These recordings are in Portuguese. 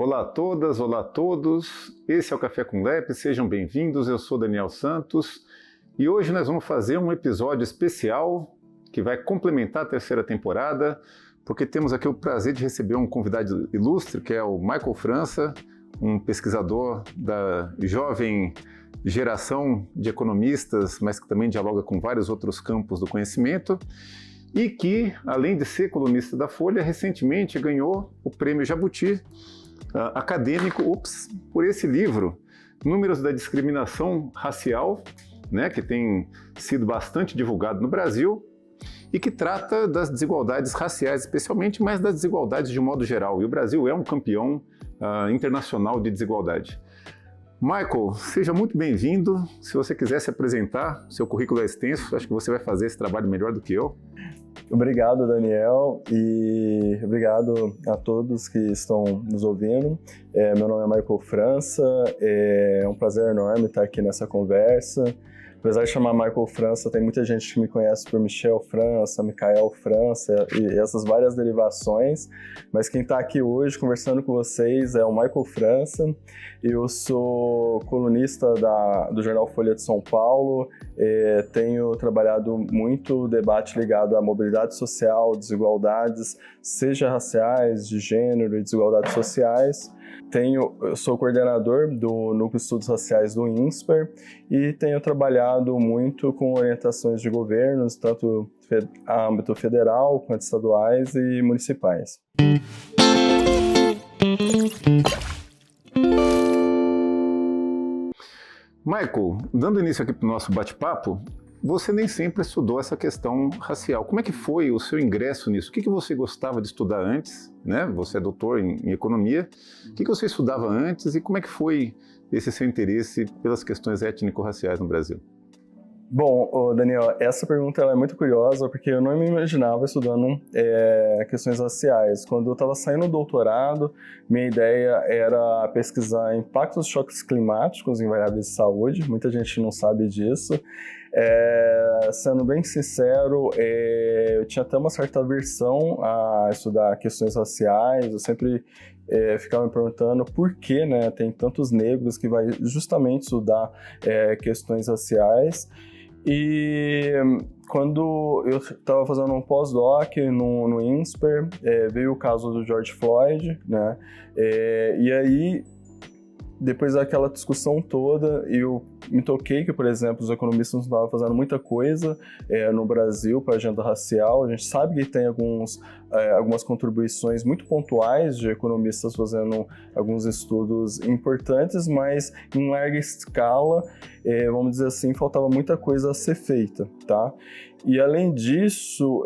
Olá a todas, olá a todos. Esse é o Café com Lep, sejam bem-vindos. Eu sou Daniel Santos e hoje nós vamos fazer um episódio especial que vai complementar a terceira temporada, porque temos aqui o prazer de receber um convidado ilustre, que é o Michael França, um pesquisador da jovem geração de economistas, mas que também dialoga com vários outros campos do conhecimento, e que, além de ser colunista da Folha, recentemente ganhou o Prêmio Jabuti acadêmico por esse livro, Números da Discriminação Racial, que tem sido bastante divulgado no Brasil e que trata das desigualdades raciais especialmente, mas das desigualdades de modo geral. E o Brasil é um campeão internacional de desigualdade. Michael, seja muito bem-vindo. Se você quiser se apresentar, seu currículo é extenso, acho que você vai fazer esse trabalho melhor do que eu. Obrigado, Daniel, e obrigado a todos que estão nos ouvindo. Meu nome é Michael França, é um prazer enorme estar aqui nessa conversa. Apesar de chamar Michael França, tem muita gente que me conhece por Michel França, Michael França e essas várias derivações, mas quem está aqui hoje conversando com vocês é o Michael França. Eu sou colunista do jornal Folha de São Paulo, tenho trabalhado muito debate ligado à mobilidade social, desigualdades, seja raciais, de gênero e desigualdades sociais. Eu sou coordenador do Núcleo de Estudos Raciais do INSPER e tenho trabalhado muito com orientações de governos, tanto a âmbito federal, quanto estaduais e municipais. Michael, dando início aqui para o nosso bate-papo, você nem sempre estudou essa questão racial. Como é que foi o seu ingresso nisso? O que você gostava de estudar antes? Você é doutor em economia. O que você estudava antes e como é que foi esse seu interesse pelas questões étnico-raciais no Brasil? Bom, Daniel, essa pergunta é muito curiosa porque eu não me imaginava estudando questões raciais. Quando eu estava saindo do doutorado, minha ideia era pesquisar impactos dos choques climáticos em variáveis de saúde. Muita gente não sabe disso. Sendo bem sincero, eu tinha até uma certa aversão a estudar questões raciais. Eu sempre ficava me perguntando por que tem tantos negros que vai justamente estudar questões raciais. E quando eu estava fazendo um pós-doc no INSPER, veio o caso do George Floyd, e aí, depois daquela discussão toda, eu me toquei que, por exemplo, os economistas não estavam fazendo muita coisa no Brasil para a agenda racial. A gente sabe que tem algumas contribuições muito pontuais de economistas fazendo alguns estudos importantes, mas em larga escala, vamos dizer assim, faltava muita coisa a ser feita, tá? E além disso,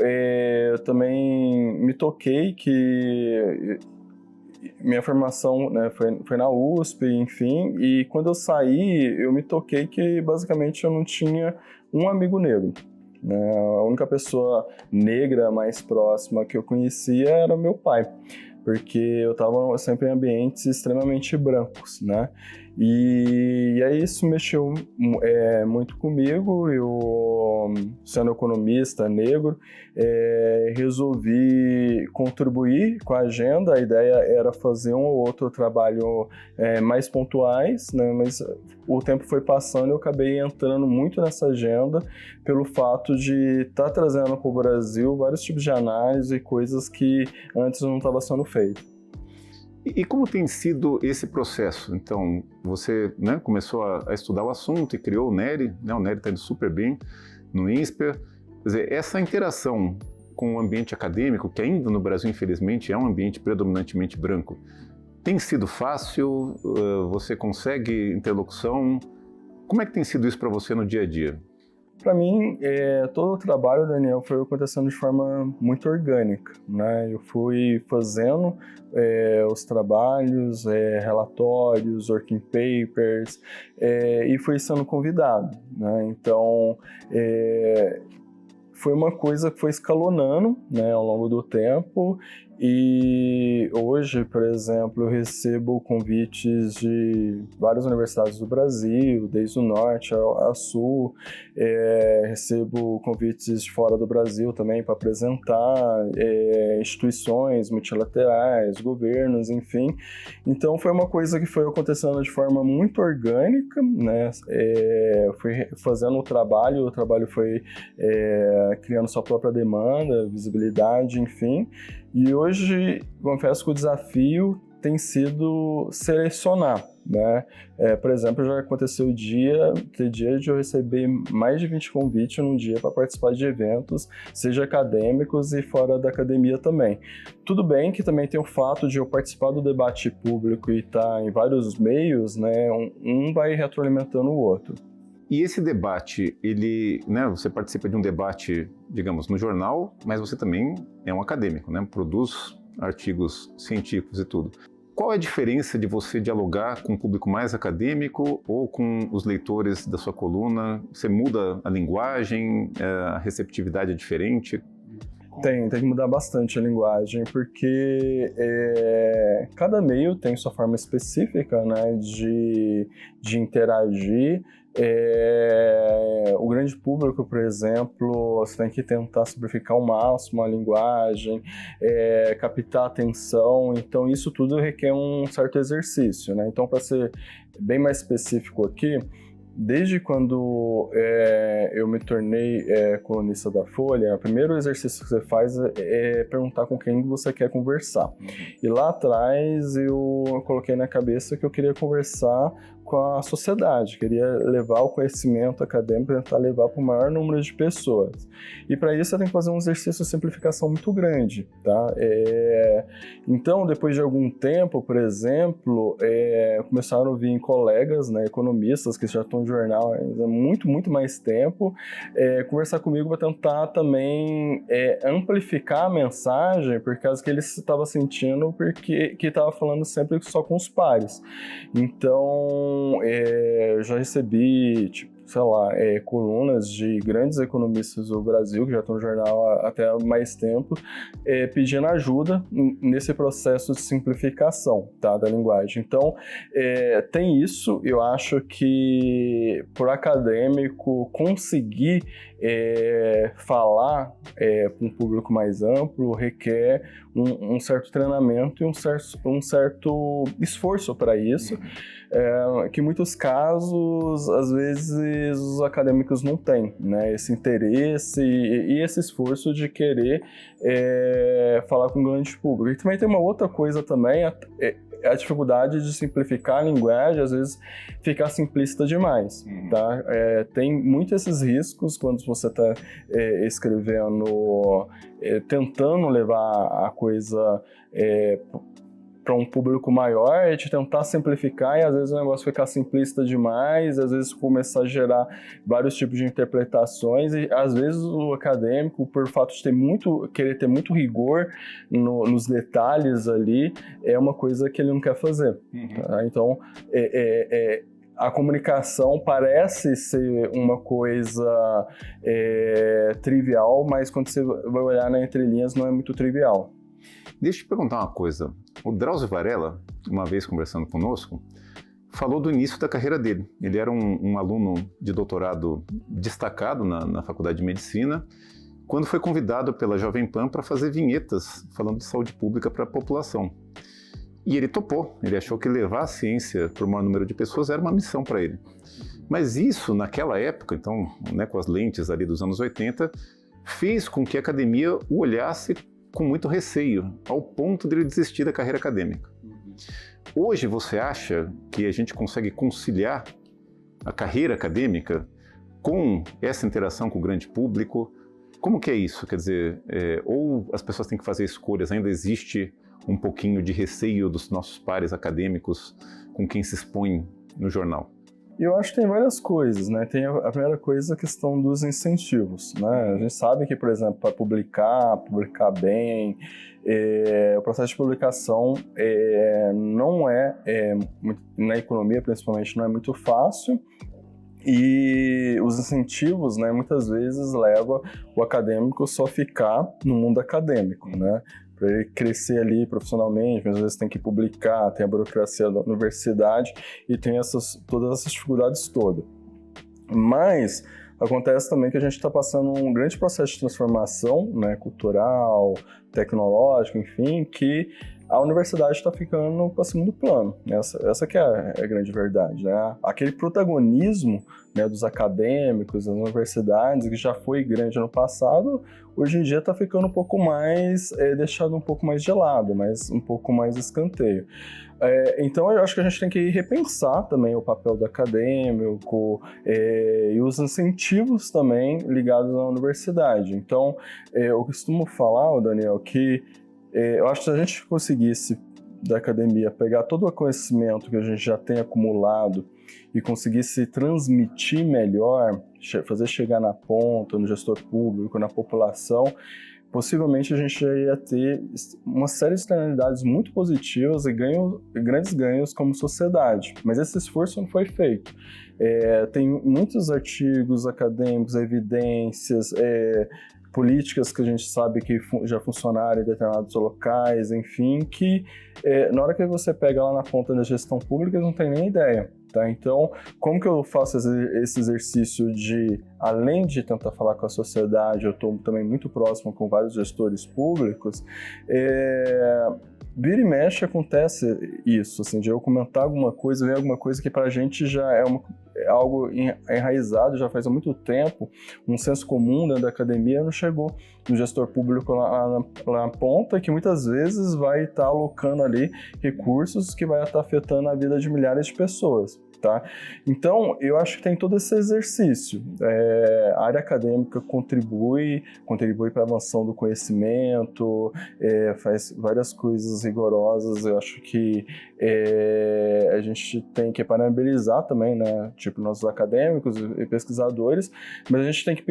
eu também me toquei que minha formação foi na USP, enfim, e quando eu saí, eu me toquei que basicamente eu não tinha um amigo negro. A única pessoa negra mais próxima que eu conhecia era meu pai, porque eu estava sempre em ambientes extremamente brancos, E aí isso mexeu muito comigo. Eu, sendo economista negro, resolvi contribuir com a agenda. A ideia era fazer um ou outro trabalho mais pontuais, mas o tempo foi passando e eu acabei entrando muito nessa agenda pelo fato de estar trazendo para o Brasil vários tipos de análise e coisas que antes não estava sendo feito. E como tem sido esse processo? Então, você começou a estudar o assunto e criou o NERI, o NERI está indo super bem no INSPER. Quer dizer, essa interação com o ambiente acadêmico, que ainda no Brasil, infelizmente, é um ambiente predominantemente branco, tem sido fácil? Você consegue interlocução? Como é que tem sido isso para você no dia a dia? Para mim, todo o trabalho, Daniel, foi acontecendo de forma muito orgânica, Eu fui fazendo os trabalhos, relatórios, working papers, e fui sendo convidado, Então, foi uma coisa que foi escalonando, ao longo do tempo, E hoje, por exemplo, eu recebo convites de várias universidades do Brasil, desde o norte ao sul, recebo convites de fora do Brasil também para apresentar, instituições multilaterais, governos, enfim. Então foi uma coisa que foi acontecendo de forma muito orgânica, né? Fui fazendo o trabalho foi criando sua própria demanda, visibilidade, enfim. E hoje, confesso que o desafio tem sido selecionar, né? Por exemplo, já aconteceu ter dia de eu receber mais de 20 convites num dia para participar de eventos, seja acadêmicos e fora da academia também. Tudo bem que também tem o fato de eu participar do debate público e estar em vários meios, né? Um vai retroalimentando o outro. E esse debate, você participa de um debate, digamos, no jornal, mas você também é um acadêmico, né? Produz artigos científicos e tudo. Qual é a diferença de você dialogar com um público mais acadêmico ou com os leitores da sua coluna? Você muda a linguagem, a receptividade é diferente? Tem que mudar bastante a linguagem, porque cada meio tem sua forma específica, né, de interagir. O grande público, por exemplo, você tem que tentar simplificar ao máximo a linguagem, captar a atenção, então isso tudo requer um certo exercício, né? Então, para ser bem mais específico aqui, desde quando eu me tornei colunista da Folha, o primeiro exercício que você faz é perguntar com quem você quer conversar. E lá atrás eu coloquei na cabeça que eu queria conversar com a sociedade, queria levar o conhecimento acadêmico, tentar levar para o maior número de pessoas. E para isso você tem que fazer um exercício de simplificação muito grande, tá? Então, depois de algum tempo, por exemplo, começaram a vir colegas, né, economistas que já estão no jornal há muito, muito mais tempo, conversar comigo para tentar também amplificar a mensagem, por causa que eles estavam sentindo que estava falando sempre só com os pares. Então, eu já recebi, colunas de grandes economistas do Brasil, que já estão no jornal até há mais tempo, pedindo ajuda nesse processo de simplificação, tá, da linguagem. Então, tem isso. Eu acho que, por acadêmico, conseguir falar para um público mais amplo requer um certo treinamento e um certo esforço para isso, que em muitos casos, às vezes, os acadêmicos não têm, né, esse interesse e esse esforço de querer falar com o grande público. E também tem uma outra coisa também, a dificuldade de simplificar a linguagem, às vezes ficar simplista demais, tá? Tem muitos esses riscos quando você está escrevendo, tentando levar a coisa para um público maior, de tentar simplificar, e às vezes o negócio ficar simplista demais, às vezes começar a gerar vários tipos de interpretações, e às vezes o acadêmico, por fato de querer ter muito rigor nos detalhes ali, é uma coisa que ele não quer fazer. Tá? Então, a comunicação parece ser uma coisa trivial, mas quando você vai olhar na entrelinhas não é muito trivial. Deixa eu te perguntar uma coisa. O Drauzio Varela, uma vez conversando conosco, falou do início da carreira dele. Ele era um aluno de doutorado destacado na Faculdade de Medicina, quando foi convidado pela Jovem Pan para fazer vinhetas falando de saúde pública para a população. E ele topou. Ele achou que levar a ciência para o maior número de pessoas era uma missão para ele. Mas isso, naquela época, então, né, com as lentes ali dos anos 80, fez com que a academia o olhasse com muito receio, ao ponto de ele desistir da carreira acadêmica. Hoje você acha que a gente consegue conciliar a carreira acadêmica com essa interação com o grande público? Como que é isso? Quer dizer, ou as pessoas têm que fazer escolhas, ainda existe um pouquinho de receio dos nossos pares acadêmicos com quem se expõe no jornal? Eu acho que tem várias coisas, né? Tem a primeira coisa, a questão dos incentivos, né? A gente sabe que, por exemplo, para publicar bem, o processo de publicação não na economia principalmente, não é muito fácil. E os incentivos, né, muitas vezes levam o acadêmico só a ficar no mundo acadêmico, né? para ele crescer ali profissionalmente, mas às vezes tem que publicar, tem a burocracia da universidade e tem todas essas dificuldades todas. Mas acontece também que a gente está passando um grande processo de transformação, né, cultural, tecnológico, enfim, que a universidade está ficando para segundo plano. Essa que é a grande verdade, né? Aquele protagonismo, né, dos acadêmicos, das universidades, que já foi grande no passado, hoje em dia está ficando um pouco mais, deixado um pouco mais de lado, mas um pouco mais escanteio. Então eu acho que a gente tem que repensar também o papel do acadêmico e os incentivos também ligados à universidade. Então eu costumo falar, Daniel, que eu acho que se a gente conseguisse da academia pegar todo o conhecimento que a gente já tem acumulado e conseguisse transmitir melhor, fazer chegar na ponta, no gestor público, na população, possivelmente a gente já ia ter uma série de externalidades muito positivas e grandes ganhos como sociedade. Mas esse esforço não foi feito. Tem muitos artigos acadêmicos, evidências, políticas que a gente sabe que já funcionaram em determinados locais, enfim, que na hora que você pega lá na ponta da gestão pública, não tem nem ideia. Tá? Então, como que eu faço esse exercício de, além de tentar falar com a sociedade, eu estou também muito próximo com vários gestores públicos, vira e mexe acontece isso, assim, de eu comentar alguma coisa, ver alguma coisa que pra gente já é algo enraizado, já faz há muito tempo, um senso comum dentro da academia não chegou no gestor público lá na ponta, que muitas vezes vai estar alocando ali recursos que vai estar afetando a vida de milhares de pessoas. Tá? Então, eu acho que tem todo esse exercício. A área acadêmica contribui para a avançação do conhecimento, faz várias coisas rigorosas. Eu acho que a gente tem que parabenizar também, né? Tipo, nossos acadêmicos e pesquisadores, mas a gente tem que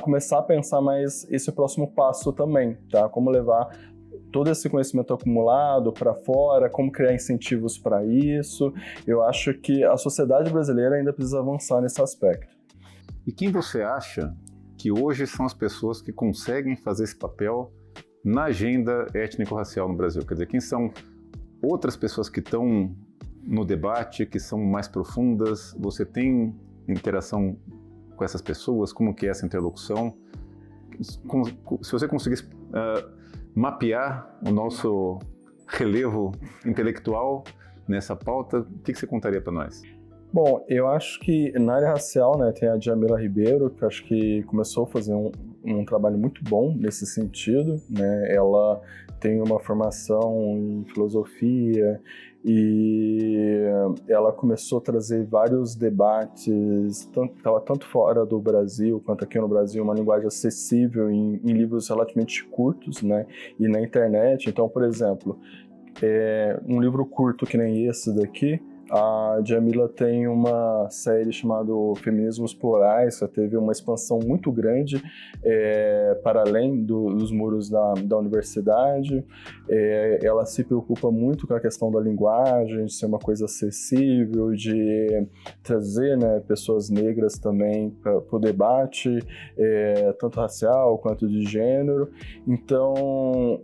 começar a pensar mais esse próximo passo também, tá? Como levar todo esse conhecimento acumulado para fora, como criar incentivos para isso. Eu acho que a sociedade brasileira ainda precisa avançar nesse aspecto. E quem você acha que hoje são as pessoas que conseguem fazer esse papel na agenda étnico-racial no Brasil? Quer dizer, quem são outras pessoas que estão no debate, que são mais profundas? Você tem interação com essas pessoas? Como que é essa interlocução? Se você conseguisse mapear o nosso relevo intelectual nessa pauta, o que você contaria para nós? Bom, eu acho que na área racial, né, tem a Djamila Ribeiro, que acho que começou a fazer um trabalho muito bom nesse sentido, né? Ela tem uma formação em filosofia e ela começou a trazer vários debates, tanto fora do Brasil quanto aqui no Brasil, uma linguagem acessível em livros relativamente curtos, né? E na internet. Então, por exemplo, um livro curto que nem esse daqui, a Djamila tem uma série chamada Feminismos Plurais, que teve uma expansão muito grande para além dos muros da universidade. Ela se preocupa muito com a questão da linguagem, de ser uma coisa acessível, de trazer, né, pessoas negras também para o debate, tanto racial quanto de gênero. Então,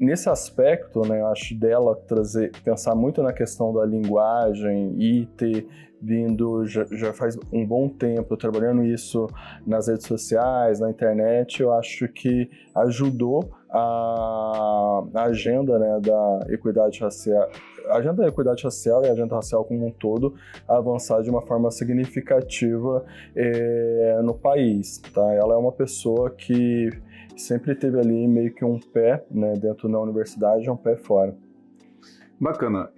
nesse aspecto, né, eu acho dela pensar muito na questão da linguagem e ter vindo já faz um bom tempo trabalhando isso nas redes sociais, na internet, eu acho que ajudou a agenda, né, da equidade racial, a agenda da equidade racial e a agenda racial como um todo a avançar de uma forma significativa no país, tá? Ela é uma pessoa que sempre teve ali meio que um pé, né, dentro da universidade e um pé fora. Bacana.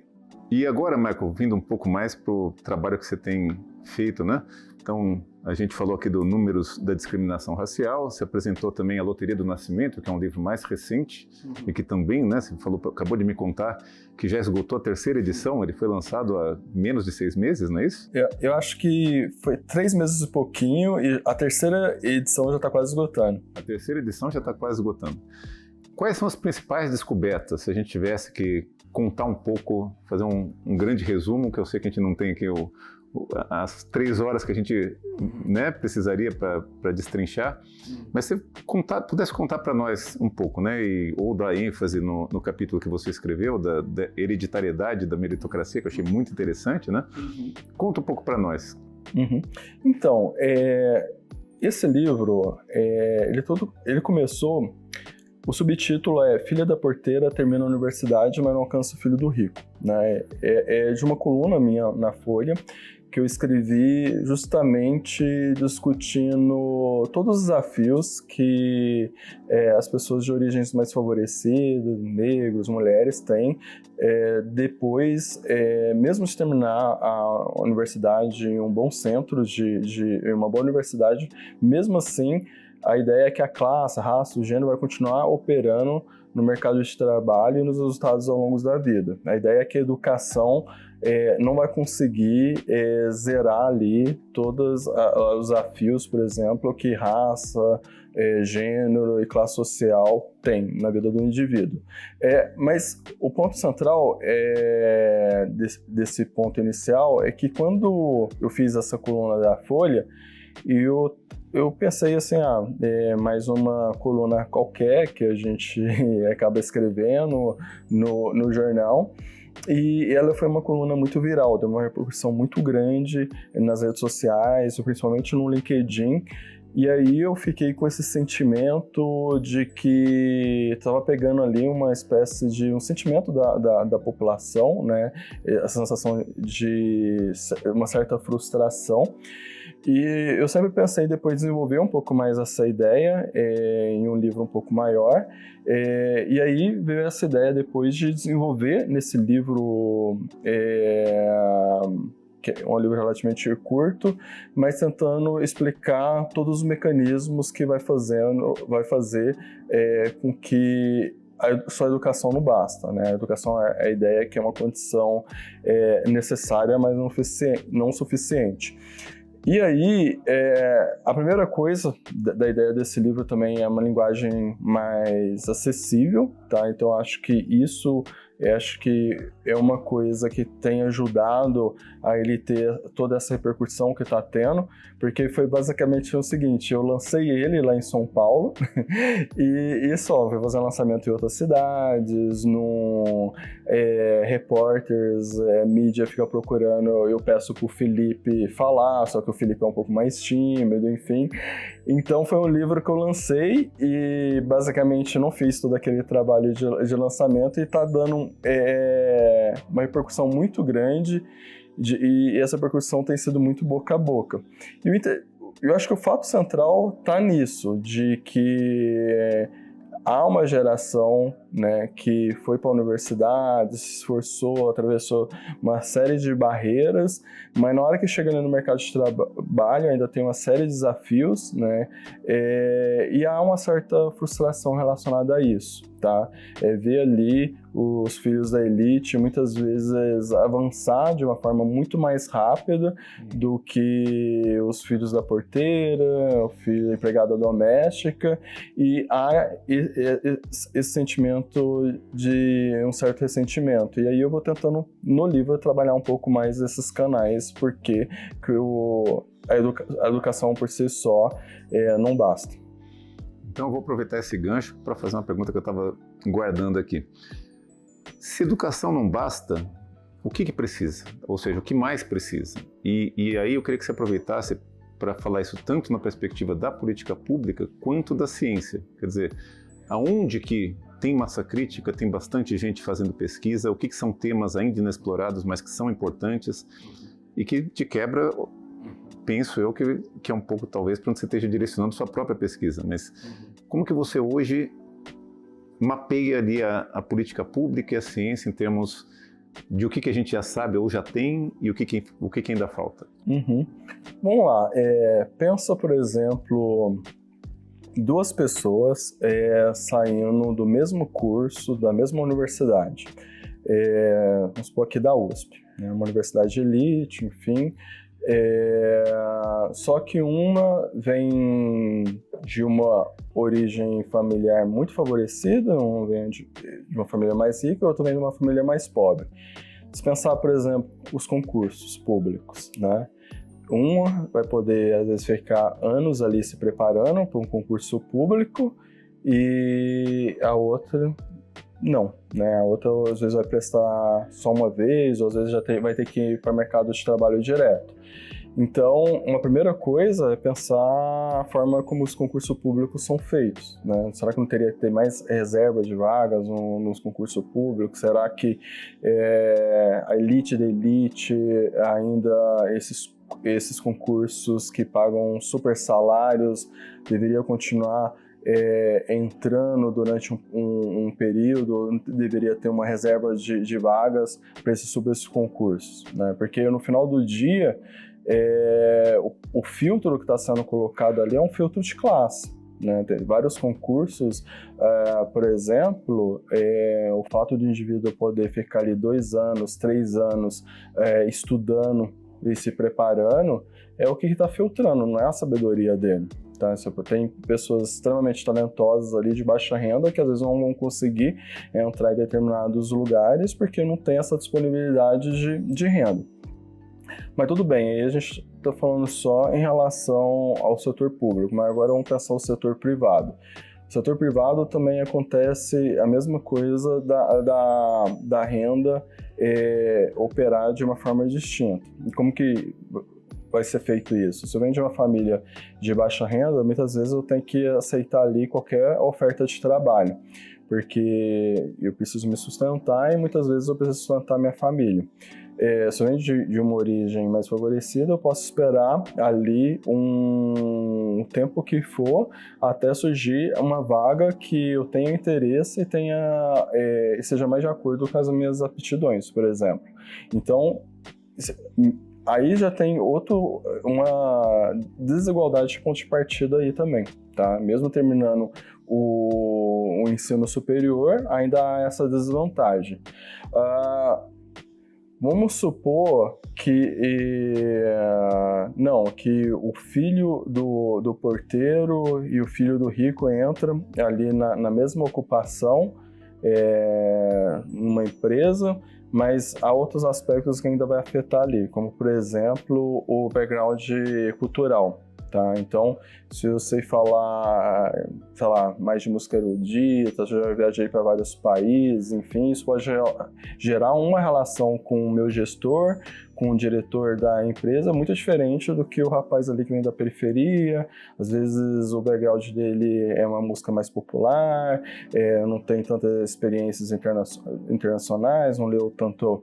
E agora, Michael, vindo um pouco mais para o trabalho que você tem feito, né? Então, a gente falou aqui do Números da Discriminação Racial, você apresentou também A Loteria do Nascimento, que é um livro mais recente, e que também, né, você acabou de me contar que já esgotou a 3ª edição, ele foi lançado há menos de 6 meses, não é isso? Eu acho que foi 3 meses e pouquinho, e a 3ª edição já está quase esgotando. A 3ª edição já está quase esgotando. Quais são as principais descobertas, se a gente tivesse que contar um pouco, fazer um grande resumo, que eu sei que a gente não tem aqui o as 3 horas que a gente, né, precisaria para destrinchar, mas se você pudesse contar para nós um pouco, né, ou dar ênfase no capítulo que você escreveu, da hereditariedade da meritocracia, que eu achei muito interessante, né? Conta um pouco para nós. Então, esse livro, ele começou... O subtítulo é Filha da Porteira termina a universidade, mas não alcança o filho do rico. Né? É de uma coluna minha na Folha, que eu escrevi justamente discutindo todos os desafios que as pessoas de origens mais favorecidas, negros, mulheres, têm depois, mesmo de terminar a universidade em um bom centro, uma boa universidade, mesmo assim, a ideia é que a classe, a raça, o gênero vai continuar operando no mercado de trabalho e nos resultados ao longo da vida. A ideia é que a educação não vai conseguir zerar ali todos os desafios, por exemplo, que raça, gênero e classe social tem na vida do indivíduo. Mas o ponto central desse ponto inicial é que quando eu fiz essa coluna da Folha, eu pensei assim, mais uma coluna qualquer que a gente acaba escrevendo no jornal, e ela foi uma coluna muito viral, deu uma repercussão muito grande nas redes sociais, principalmente no LinkedIn, e aí eu fiquei com esse sentimento de que estava pegando ali uma espécie de um sentimento da população, né? A sensação de uma certa frustração. E eu sempre pensei depois desenvolver um pouco mais essa ideia em um livro um pouco maior. E aí veio essa ideia depois de desenvolver nesse livro, que é um livro relativamente curto, mas tentando explicar todos os mecanismos que vai fazer com que só a educação não basta, né? A educação, a ideia é que é uma condição necessária, mas não suficiente. E aí, a primeira coisa da ideia desse livro também é uma linguagem mais acessível, tá? Então, acho que é uma coisa que tem ajudado a ele ter toda essa repercussão que está tendo, porque foi basicamente o seguinte: eu lancei ele lá em São Paulo e só, fui fazer lançamento em outras cidades, repórteres, mídia fica procurando, eu peço pro Felipe falar, só que o Felipe é um pouco mais tímido, enfim. Então foi um livro que eu lancei e basicamente não fiz todo aquele trabalho de lançamento e tá dando uma repercussão muito grande e essa repercussão tem sido muito boca a boca. Eu acho que o fato central tá nisso, de que há uma geração, né, que foi para a universidade, se esforçou, atravessou uma série de barreiras, mas na hora que chega no mercado de trabalho ainda tem uma série de desafios, né, e há uma certa frustração relacionada a isso, tá? Ver ali os filhos da elite muitas vezes avançar de uma forma muito mais rápida do que os filhos da porteira, o filho da empregada doméstica, e há esse sentimento de um certo ressentimento. E aí eu vou tentando, no livro, trabalhar um pouco mais esses canais, porque a educação por si só não basta. Então eu vou aproveitar esse gancho para fazer uma pergunta que eu estava guardando aqui. Se educação não basta, o que precisa? Ou seja, o que mais precisa? E aí eu queria que você aproveitasse para falar isso tanto na perspectiva da política pública quanto da ciência. Quer dizer, aonde que tem massa crítica, tem bastante gente fazendo pesquisa, o que são temas ainda inexplorados, mas que são importantes e que de quebra, penso eu, que é um pouco talvez para onde você esteja direcionando sua própria pesquisa. Mas como que você hoje mapeia ali a política pública e a ciência em termos de o que a gente já sabe ou já tem e o que ainda falta? Vamos lá. Pensa, por exemplo, duas pessoas saindo do mesmo curso, da mesma universidade. Vamos supor aqui da USP, né? Uma universidade de elite, enfim. Só que uma vem de uma origem familiar muito favorecida, uma vem de uma família mais rica, outra vem de uma família mais pobre. Se pensar, por exemplo, os concursos públicos, né? Uma vai poder, às vezes, ficar anos ali se preparando para um concurso público e a outra não, né? A outra, às vezes, vai prestar só uma vez, ou às vezes vai ter que ir para o mercado de trabalho direto. Então, uma primeira coisa é pensar a forma como os concursos públicos são feitos, né? Será que não teria que ter mais reserva de vagas nos concursos públicos? Será que a elite da elite, ainda esses concursos que pagam super salários, deveriam continuar entrando durante um período, deveria ter uma reserva de vagas para esses concursos, né? Porque no final do dia, o filtro que está sendo colocado ali é um filtro de classe, né? Tem vários concursos, por exemplo, o fato do indivíduo poder ficar ali 2 anos, 3 anos estudando e se preparando é o que está filtrando, não é a sabedoria dele. Tá? Tem pessoas extremamente talentosas ali de baixa renda que às vezes não vão conseguir entrar em determinados lugares porque não tem essa disponibilidade de renda. Mas tudo bem, aí a gente está falando só em relação ao setor público, mas agora vamos pensar o setor privado. No setor privado também acontece a mesma coisa da renda operar de uma forma distinta. E como que vai ser feito isso? Se eu venho de uma família de baixa renda, muitas vezes eu tenho que aceitar ali qualquer oferta de trabalho, porque eu preciso me sustentar e muitas vezes eu preciso sustentar minha família. Se eu venho de uma origem mais favorecida, eu posso esperar ali um tempo que for até surgir uma vaga que eu tenha interesse e seja mais de acordo com as minhas aptidões, por exemplo. Então, aí já tem uma desigualdade de ponto de partida aí também, tá? Mesmo terminando o ensino superior, ainda há essa desvantagem. Vamos supor que o filho do porteiro e o filho do rico entram ali na mesma ocupação, numa empresa, mas há outros aspectos que ainda vai afetar ali, como, por exemplo, o background cultural. Tá? Então, se eu sei falar, sei lá, mais de música erudita, já viajei para vários países, enfim, isso pode gerar uma relação com o meu gestor, com o diretor da empresa, muito diferente do que o rapaz ali que vem da periferia. Às vezes o background dele é uma música mais popular, não tem tantas experiências internacionais, não leu tanto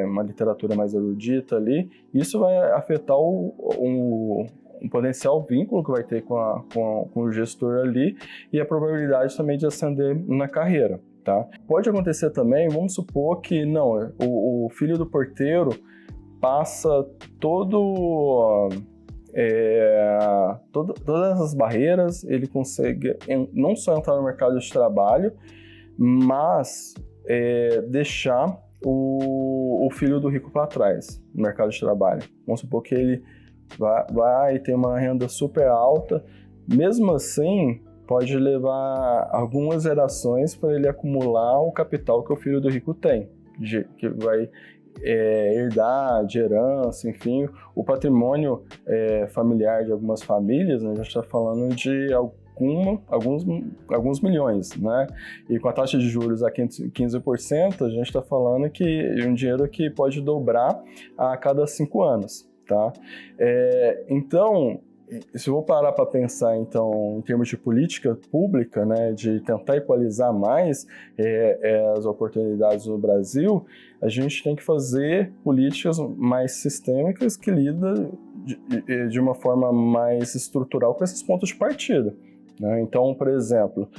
uma literatura mais erudita ali. Isso vai afetar um potencial vínculo que vai ter com o gestor ali e a probabilidade também de ascender na carreira, tá? Pode acontecer também, vamos supor que não, o filho do porteiro passa todas essas barreiras, ele consegue não só entrar no mercado de trabalho, mas deixar o filho do rico para trás no mercado de trabalho. Vamos supor que ele vai ter uma renda super alta, mesmo assim pode levar algumas gerações para ele acumular o capital que o filho do rico tem, que vai herdar de herança, enfim, o patrimônio familiar de algumas famílias, né, a gente está falando de alguns milhões, né? E com a taxa de juros a 15%, a gente está falando de um dinheiro que pode dobrar a cada 5 anos. Tá? Então, se eu vou parar para pensar então, em termos de política pública, né, de tentar equalizar mais as oportunidades no Brasil, a gente tem que fazer políticas mais sistêmicas que lidam de uma forma mais estrutural com esses pontos de partida. Né? Então, por exemplo,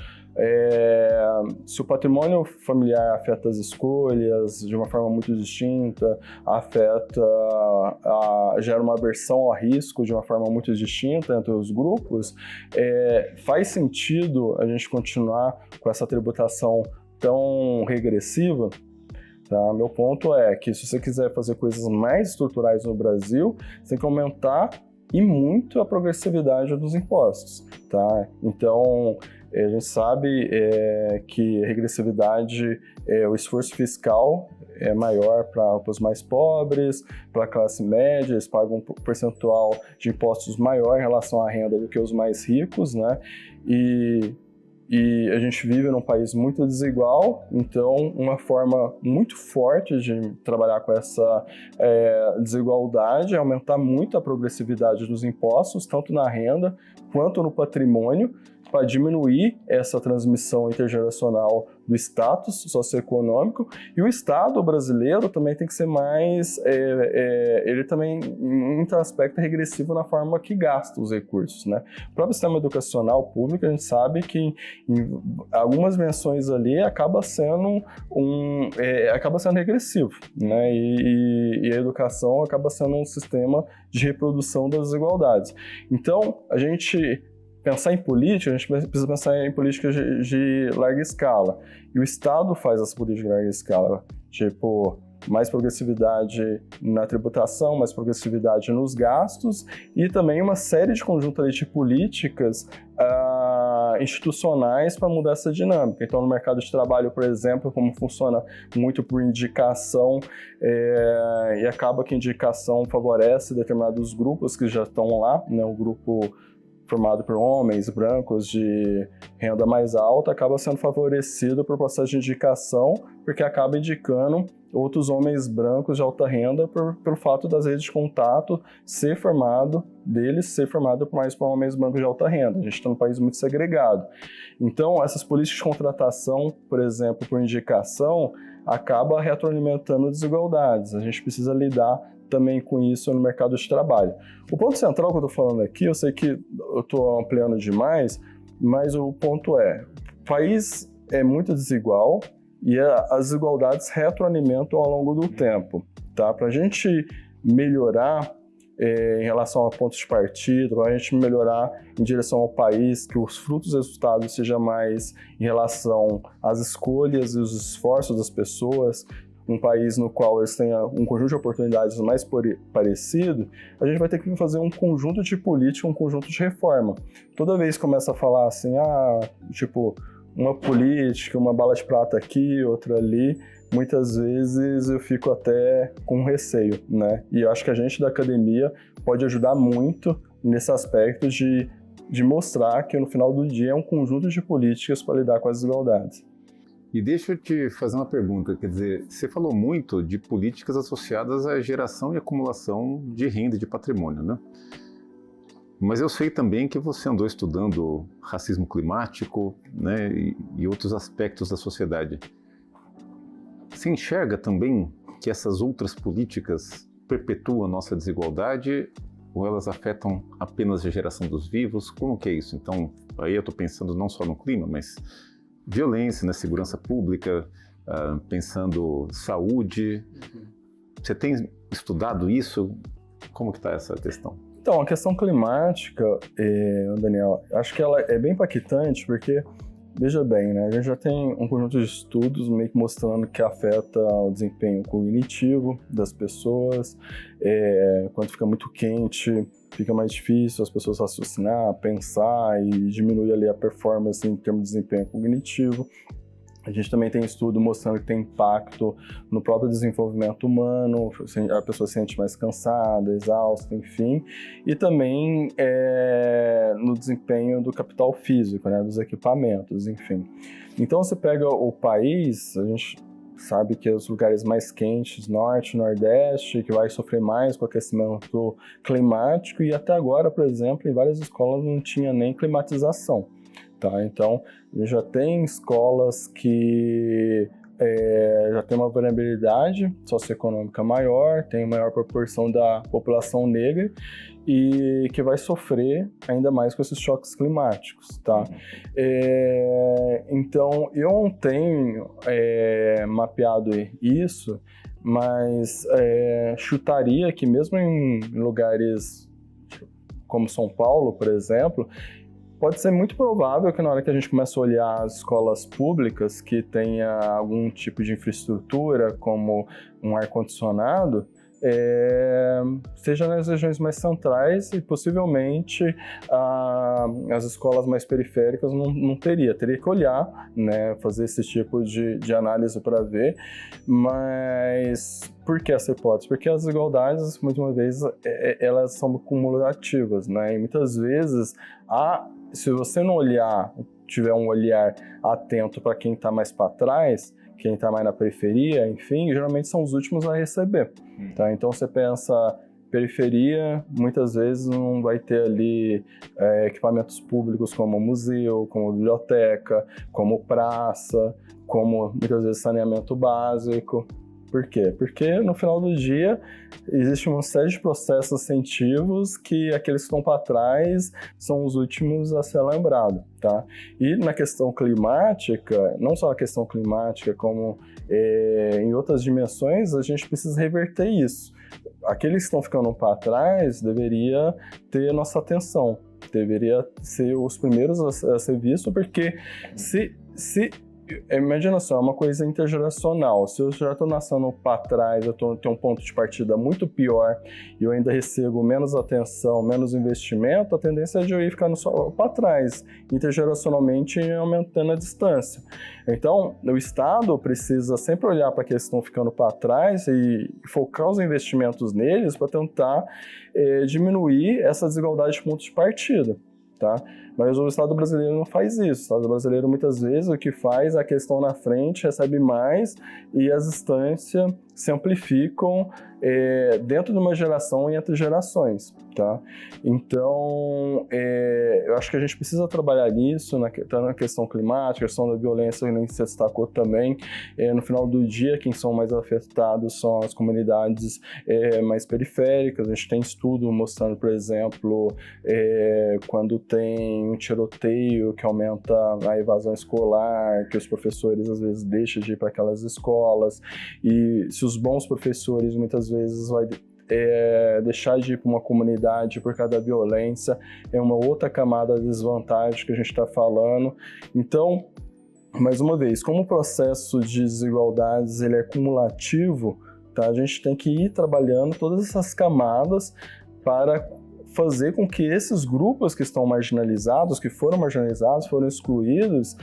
se o patrimônio familiar afeta as escolhas de uma forma muito distinta, gera uma aversão ao risco de uma forma muito distinta entre os grupos, faz sentido a gente continuar com essa tributação tão regressiva? Tá? Meu ponto é que se você quiser fazer coisas mais estruturais no Brasil, você tem que aumentar e muito a progressividade dos impostos. Tá? Então, a gente sabe que a regressividade, o esforço fiscal é maior para os mais pobres, para a classe média, eles pagam um percentual de impostos maior em relação à renda do que os mais ricos, né? E a gente vive num país muito desigual, então uma forma muito forte de trabalhar com essa desigualdade é aumentar muito a progressividade dos impostos, tanto na renda quanto no patrimônio, para diminuir essa transmissão intergeracional do status socioeconômico. E o Estado brasileiro também tem que ser mais... ele também, em muito aspecto, é regressivo na forma que gasta os recursos, né? O próprio sistema educacional público, a gente sabe que em algumas menções ali acaba sendo regressivo, né? E a educação acaba sendo um sistema de reprodução das desigualdades. Então, a gente gente precisa pensar em políticas de larga escala. E o Estado faz essa política de larga escala, tipo, mais progressividade na tributação, mais progressividade nos gastos e também uma série de conjunto de políticas institucionais para mudar essa dinâmica. Então, no mercado de trabalho, por exemplo, como funciona muito por indicação, e acaba que a indicação favorece determinados grupos que já estão lá, né, o grupo formado por homens brancos de renda mais alta, acaba sendo favorecido por processo de indicação, porque acaba indicando outros homens brancos de alta renda pelo fato das redes de contato ser formado por homens brancos de alta renda. A gente está num país muito segregado. Então, essas políticas de contratação, por exemplo, por indicação, acaba retroalimentando desigualdades. A gente precisa lidar também com isso no mercado de trabalho. O ponto central que eu estou falando aqui, eu sei que eu estou ampliando demais, mas o ponto é, o país é muito desigual e as desigualdades retroalimentam ao longo do tempo, tá? Para a gente melhorar em relação a pontos de partida, para a gente melhorar em direção ao país, que os frutos dos resultados sejam mais em relação às escolhas e os esforços das pessoas, um país no qual eles tenham um conjunto de oportunidades mais parecido, a gente vai ter que fazer um conjunto de política, um conjunto de reforma. Toda vez que começa a falar assim, uma política, uma bala de prata aqui, outra ali, muitas vezes eu fico até com receio, né? E eu acho que a gente da academia pode ajudar muito nesse aspecto de mostrar que no final do dia é um conjunto de políticas para lidar com as desigualdades. E deixa eu te fazer uma pergunta, quer dizer, você falou muito de políticas associadas à geração e acumulação de renda e de patrimônio, né? Mas eu sei também que você andou estudando racismo climático, né, e outros aspectos da sociedade. Você enxerga também que essas outras políticas perpetuam a nossa desigualdade ou elas afetam apenas a geração dos vivos? Como que é isso? Então, aí eu estou pensando não só no clima, mas violência, né, segurança pública, pensando saúde. Você tem estudado isso? Como que está essa questão? Então, a questão climática, Daniel, acho que ela é bem impactante porque, veja bem, né, a gente já tem um conjunto de estudos meio que mostrando que afeta o desempenho cognitivo das pessoas, quando fica muito quente, fica mais difícil as pessoas raciocinar, pensar e diminui ali a performance em termos de desempenho cognitivo. A gente também tem estudo mostrando que tem impacto no próprio desenvolvimento humano, a pessoa se sente mais cansada, exausta, enfim, e também no desempenho do capital físico, né, dos equipamentos, enfim. Então, você pega o país, a gente sabe que os lugares mais quentes, norte, nordeste, que vai sofrer mais com o aquecimento climático, e até agora, por exemplo, em várias escolas não tinha nem climatização. Tá? Então, já tem escolas que já tem uma vulnerabilidade socioeconômica maior, tem maior proporção da população negra e que vai sofrer ainda mais com esses choques climáticos. Tá? Então, eu não tenho mapeado isso, mas chutaria que mesmo em lugares como São Paulo, por exemplo, pode ser muito provável que na hora que a gente começa a olhar as escolas públicas que tenha algum tipo de infraestrutura, como um ar-condicionado, seja nas regiões mais centrais e possivelmente as escolas mais periféricas não teria que olhar, né, fazer esse tipo de análise para ver, mas por que essa hipótese? Porque as desigualdades, muitas vezes, elas são cumulativas, né, e muitas vezes, se você não tiver um olhar atento para quem está mais para trás, quem está mais na periferia, enfim, geralmente são os últimos a receber, tá? Então você pensa, periferia, muitas vezes não vai ter ali equipamentos públicos como museu, como biblioteca, como praça, como muitas vezes saneamento básico. Por quê? Porque no final do dia existe uma série de processos ascentivos que aqueles que estão para trás são os últimos a ser lembrados, tá? E na questão climática, não só na questão climática, como em outras dimensões, a gente precisa reverter isso. Aqueles que estão ficando para trás deveria ter nossa atenção, deveria ser os primeiros a ser visto, porque imagina só, é uma coisa intergeracional. Se eu já estou nascendo para trás, eu tenho um ponto de partida muito pior e eu ainda recebo menos atenção, menos investimento, a tendência é de eu ir ficando só para trás, intergeracionalmente aumentando a distância. Então, o Estado precisa sempre olhar para aqueles que estão ficando para trás e focar os investimentos neles para tentar diminuir essa desigualdade de pontos de partida. Tá? Mas o Estado brasileiro não faz isso. O Estado brasileiro, muitas vezes, o que faz é a questão na frente, recebe mais e as distâncias se amplificam dentro de uma geração e entre gerações. Tá? Então, eu acho que a gente precisa trabalhar nisso, tá na questão climática, a questão da violência, que nem se destacou também. No final do dia, quem são mais afetados são as comunidades mais periféricas. A gente tem estudo mostrando, por exemplo, quando tem um tiroteio que aumenta a evasão escolar, que os professores às vezes deixam de ir para aquelas escolas, e se os bons professores muitas vezes vai deixar de ir para uma comunidade por causa da violência, é uma outra camada de desvantagem que a gente está falando. Então, mais uma vez, como o processo de desigualdades ele é cumulativo, tá? A gente tem que ir trabalhando todas essas camadas para fazer com que esses grupos que estão marginalizados, que foram marginalizados, foram excluídos,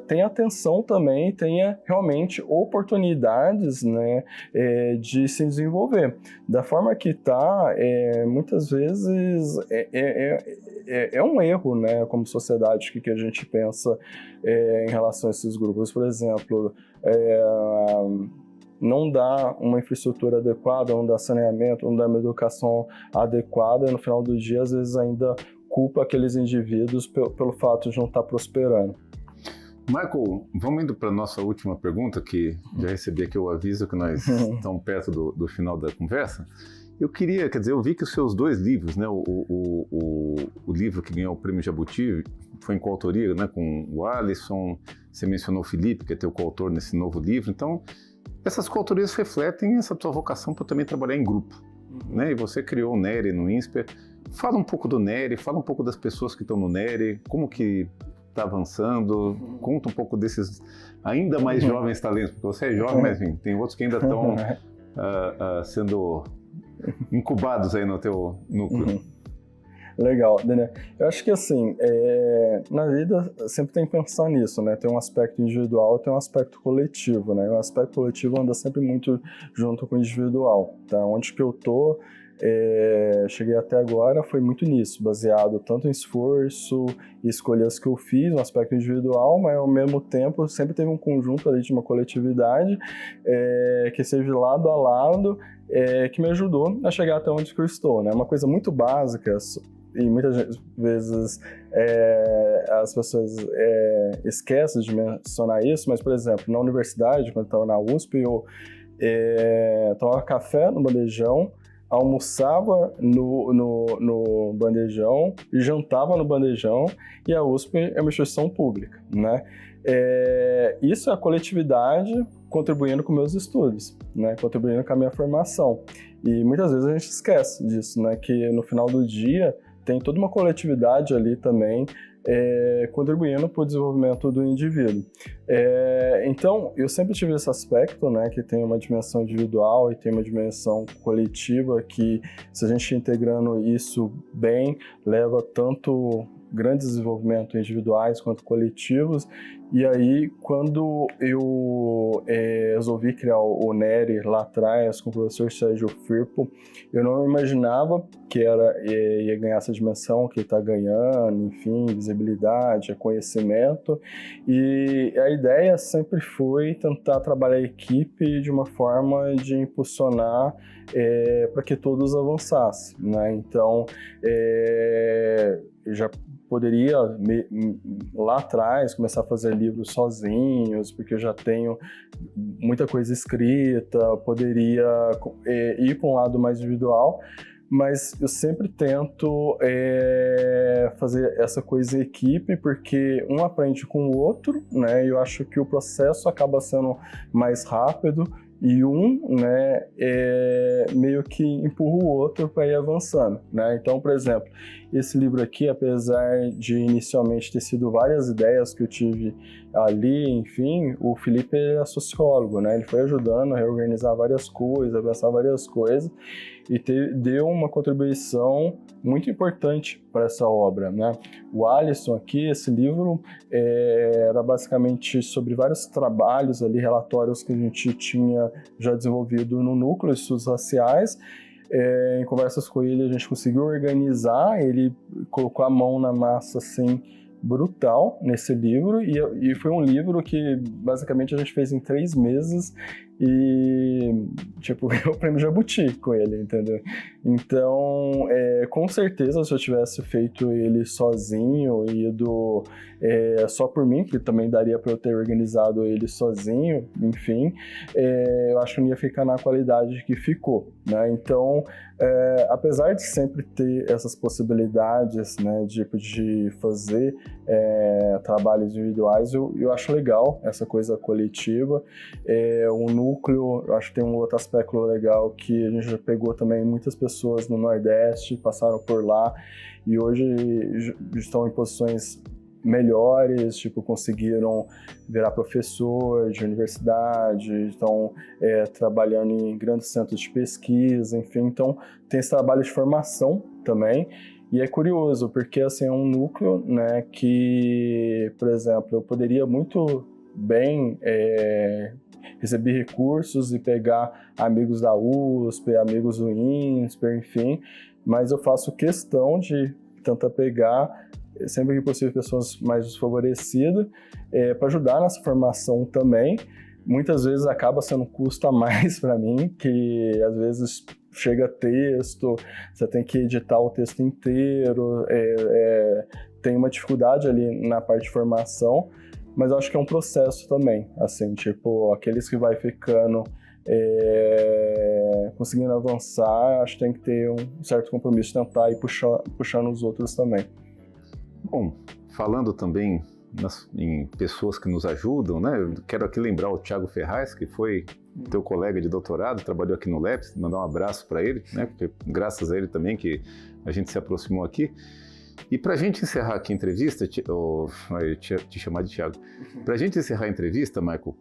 tenha atenção também, tenha realmente oportunidades, né, de se desenvolver. Da forma que está, muitas vezes é um erro, né, como sociedade, que a gente pensa em relação a esses grupos. Por exemplo, não dá uma infraestrutura adequada, não dá saneamento, não dá uma educação adequada, e no final do dia, às vezes, ainda culpa aqueles indivíduos pelo fato de não estar prosperando. Michael, vamos indo para a nossa última pergunta, que já recebi aqui o aviso que nós estamos perto do final da conversa. Eu queria, eu vi que os seus 2 livros, né, o livro que ganhou o Prêmio Jabuti, foi em coautoria, né, com o Alisson, você mencionou o Felipe, que é teu coautor nesse novo livro, então essas coautorias refletem essa tua vocação para também trabalhar em grupo, né? E você criou o NERI no INSPER. Fala um pouco do NERI, fala um pouco das pessoas que estão no NERI, como que está avançando, conta um pouco desses ainda mais jovens talentos, porque você é jovem, mas enfim, tem outros que ainda estão sendo incubados aí no teu núcleo. Legal, Daniel. Eu acho que assim, na vida sempre tem que pensar nisso, né? Tem um aspecto individual e tem um aspecto coletivo, né? O aspecto coletivo anda sempre muito junto com o individual, tá? Onde que eu tô, cheguei até agora foi muito nisso, baseado tanto em esforço e escolhas que eu fiz, um aspecto individual, mas ao mesmo tempo sempre teve um conjunto ali de uma coletividade que esteve lado a lado, que me ajudou a chegar até onde que eu estou, né? Uma coisa muito básica, e muitas vezes as pessoas esquecem de mencionar isso, mas, por exemplo, na universidade, quando eu estava na USP, eu tomava café no bandejão, almoçava no bandejão, jantava no bandejão, e a USP é uma instituição pública, né? Isso é a coletividade contribuindo com meus estudos, né? Contribuindo com a minha formação. E muitas vezes a gente esquece disso, né? Que no final do dia tem toda uma coletividade ali também contribuindo para o desenvolvimento do indivíduo. Então, eu sempre tive esse aspecto, né, que tem uma dimensão individual e tem uma dimensão coletiva, que se a gente integrando isso bem, leva tanto grandes desenvolvimentos individuais quanto coletivos. E aí, quando eu resolvi criar o NERI lá atrás com o professor Sérgio Firpo, eu não imaginava que ia ganhar essa dimensão que está ganhando, enfim, visibilidade, conhecimento. E a ideia sempre foi tentar trabalhar a equipe de uma forma de impulsionar para que todos avançassem, né? Então, eu já poderia lá atrás começar a fazer livros sozinhos, porque eu já tenho muita coisa escrita, poderia ir para um lado mais individual, mas eu sempre tento fazer essa coisa em equipe, porque um aprende com o outro, né? Eu acho que o processo acaba sendo mais rápido e né, meio que empurra o outro para ir avançando, né? Então, por exemplo, esse livro aqui, apesar de inicialmente ter sido várias ideias que eu tive ali, enfim, o Felipe é sociólogo, né? Ele foi ajudando a reorganizar várias coisas, a pensar várias coisas e deu uma contribuição muito importante para essa obra, né? O Alisson aqui, esse livro era basicamente sobre vários trabalhos ali, relatórios que a gente tinha já desenvolvido no núcleo de estudos raciais. Em conversas com ele a gente conseguiu organizar, ele colocou a mão na massa assim, brutal nesse livro, e foi um livro que basicamente a gente fez em 3 meses e tipo, ganhou o prêmio Jabuti com ele, entendeu? Então, com certeza se eu tivesse feito ele sozinho e ido só por mim, que também daria para eu ter organizado ele sozinho, enfim, eu acho que não ia ficar na qualidade que ficou, né? Então, apesar de sempre ter essas possibilidades, né, de fazer trabalhos individuais, eu acho legal essa coisa coletiva. O núcleo, eu acho que tem um outro aspecto legal que a gente já pegou também muitas pessoas no Nordeste, passaram por lá e hoje estão em posições melhores, tipo, conseguiram virar professor de universidade, estão trabalhando em grandes centros de pesquisa, enfim, então tem esse trabalho de formação também. E é curioso, porque assim, é um núcleo, né, que, por exemplo, eu poderia muito bem receber recursos e pegar amigos da USP, amigos do INSPER, enfim, mas eu faço questão de tentar pegar, sempre que possível, pessoas mais desfavorecidas, para ajudar nessa formação também. Muitas vezes acaba sendo um custo a mais para mim, que às vezes chega texto, você tem que editar o texto inteiro, tem uma dificuldade ali na parte de formação, mas eu acho que é um processo também, assim, tipo, aqueles que vai ficando conseguindo avançar, acho que tem que ter um certo compromisso de tentar ir puxando os outros também. Bom, falando também em pessoas que nos ajudam, né? Eu quero aqui lembrar o Thiago Ferraz, que foi teu colega de doutorado, trabalhou aqui no LEPS, mandar um abraço para ele, né? Porque graças a ele também que a gente se aproximou aqui. E para a gente encerrar aqui a entrevista, te chamar de Thiago, para a gente encerrar a entrevista, Michael,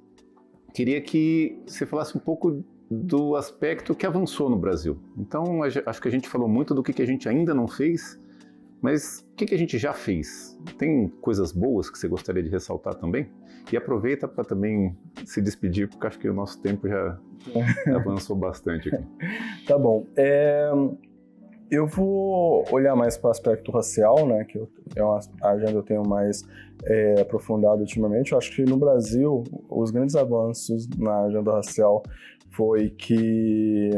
queria que você falasse um pouco do aspecto que avançou no Brasil. Então, acho que a gente falou muito do que a gente ainda não fez, mas o que a gente já fez? Tem coisas boas que você gostaria de ressaltar também? E aproveita para também se despedir, porque acho que o nosso tempo já avançou bastante aqui. Tá bom. Eu vou olhar mais para o aspecto racial, né, que é uma agenda que eu tenho mais aprofundado ultimamente. Eu acho que no Brasil, os grandes avanços na agenda racial foi que,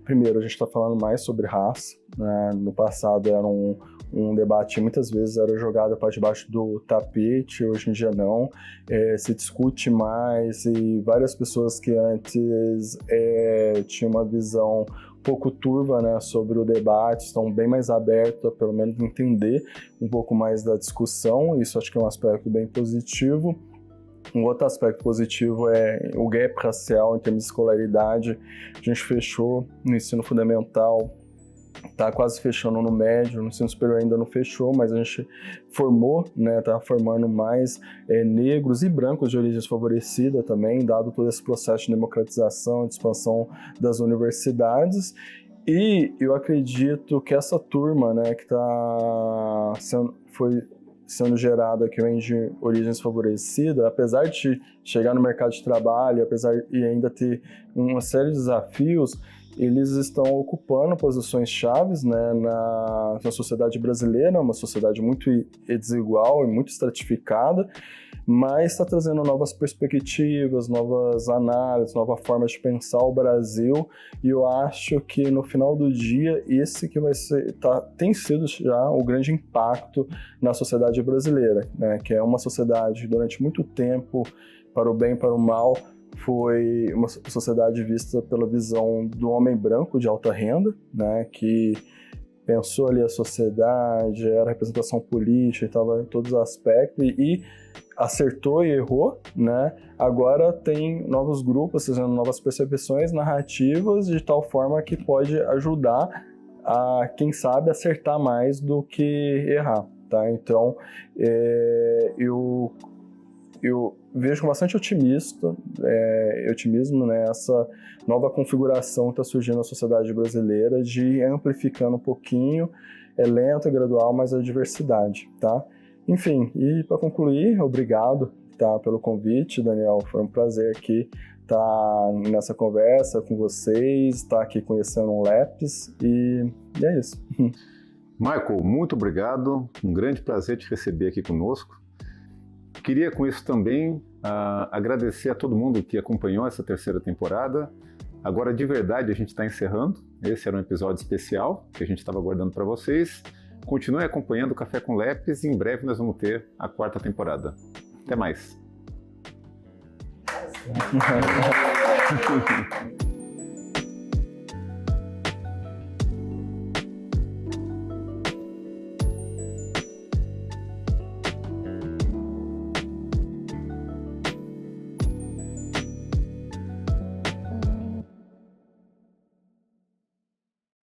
primeiro, a gente está falando mais sobre raça, né? No passado era um debate, muitas vezes era jogado para debaixo do tapete, hoje em dia não, se discute mais e várias pessoas que antes tinham uma visão um pouco turva, né, sobre o debate, estão bem mais abertos a pelo menos entender um pouco mais da discussão, isso acho que é um aspecto bem positivo. Um outro aspecto positivo é o gap racial em termos de escolaridade. A gente fechou no ensino fundamental está quase fechando no médio, no ensino superior ainda não fechou, mas a gente formou, né, está formando mais negros e brancos de origem desfavorecida também, dado todo esse processo de democratização, de expansão das universidades. E eu acredito que essa turma, né, que foi sendo gerada, que vem de origem desfavorecida, apesar de chegar no mercado de trabalho, apesar de ainda ter uma série de desafios, eles estão ocupando posições chaves, né, na sociedade brasileira, uma sociedade muito desigual e muito estratificada, mas está trazendo novas perspectivas, novas análises, nova forma de pensar o Brasil, e eu acho que no final do dia esse que vai ser, tem sido já o grande impacto na sociedade brasileira, né, que é uma sociedade que durante muito tempo, para o bem e para o mal, foi uma sociedade vista pela visão do homem branco de alta renda, né, que pensou ali a sociedade, era representação política, estava em todos os aspectos e acertou e errou, né? Agora tem novos grupos trazendo novas percepções, narrativas, de tal forma que pode ajudar a, quem sabe, acertar mais do que errar, tá? Então, eu vejo com bastante otimismo, né, essa nova configuração que está surgindo na sociedade brasileira, de amplificando um pouquinho, é lento e gradual, mas a diversidade, tá? Enfim, e para concluir, obrigado, tá, pelo convite, Daniel, foi um prazer aqui estar nessa conversa com vocês, estar aqui conhecendo o LEPS, e é isso. Michael, muito obrigado, um grande prazer te receber aqui conosco. Queria com isso também agradecer a todo mundo que acompanhou essa terceira temporada. Agora, de verdade, a gente está encerrando. Esse era um episódio especial que a gente estava aguardando para vocês. Continue acompanhando o Café com Lepes e em breve nós vamos ter a 4ª temporada. Até mais!